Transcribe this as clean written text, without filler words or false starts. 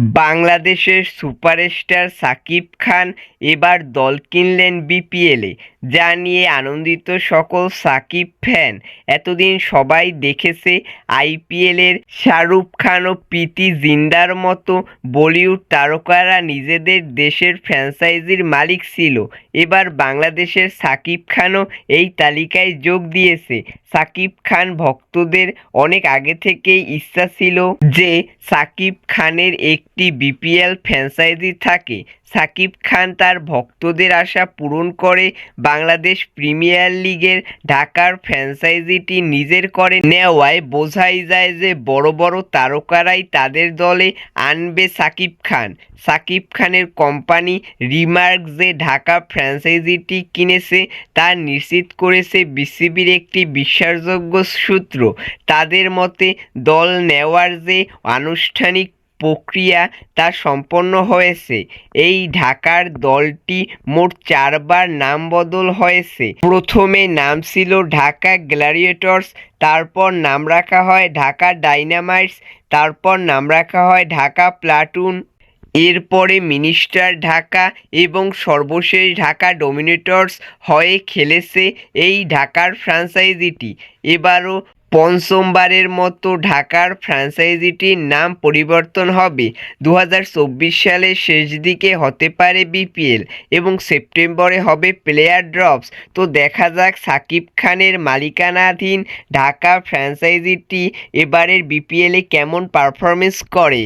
বাংলাদেশের সুপারস্টার সাকিব খান এবার দল কিনলেন বিপিএলে, যা নিয়ে আনন্দিত সকল সাকিব ফ্যান। এতদিন সবাই দেখেছে আইপিএলের শাহরুখ খান ও প্রীতি জিন্দার মতো বলিউড তারকারা নিজেদের দেশের ফ্র্যাঞ্চাইজির মালিক ছিল। এবার বাংলাদেশের সাকিব খানও এই তালিকায় যোগ দিয়েছে। সাকিব খান ভক্তদের অনেক আগে থেকেই ইচ্ছা ছিল যে সাকিব খানের একটি বিপিএল ফ্র্যাঞ্চাইজি থাকে। সাকিব খান তার ভক্তদের আশা পূরণ করে বাংলাদেশ প্রিমিয়ার লিগের ঢাকার ফ্র্যাঞ্চাইজিটি নিজের করে নেওয়ায় বোঝাই যায় যে বড় বড় তারকারাই তাদের দলে আনবে সাকিব খান। সাকিব খানের কোম্পানি রিমার্ক যে ঢাকা ফ্র্যাঞ্চাইজিটি কিনেছে তা নিশ্চিত করেছে বিসিবির একটি বিশ্বাসযোগ্য সূত্র। তাদের মতে দল নেওয়ার যে আনুষ্ঠানিক প্রক্রিয়া তা সম্পন্ন হয়েছে। এই ঢাকার দলটি মোট 4 বার নাম বদল হয়েছে। প্রথমে নাম ছিল ঢাকা গ্ল্যাডিয়েটর্স, তারপর নাম রাখা হয় ঢাকা ডাইনামাইটস, তারপর নাম রাখা হয় ঢাকা প্লাটুন, এরপরে মিনিস্টার ঢাকা এবং সর্বশেষ ঢাকা ডমিনেটর্স হয়ে খেলেছে এই ঢাকার ফ্র্যাঞ্চাইজিটি। এবারও পঞ্চমবারের মতো ঢাকার ফ্র্যাঞ্চাইজিটির নাম পরিবর্তন হবে। 2024 সালের শেষ দিকে হতে পারে বিপিএল এবং সেপ্টেম্বরে হবে প্লেয়ার ড্রপস। তো দেখা যাক সাকিব খানের মালিকানাধীন ঢাকা ফ্র্যাঞ্চাইজিটি এবারের বিপিএলে কেমন পারফরমেন্স করে।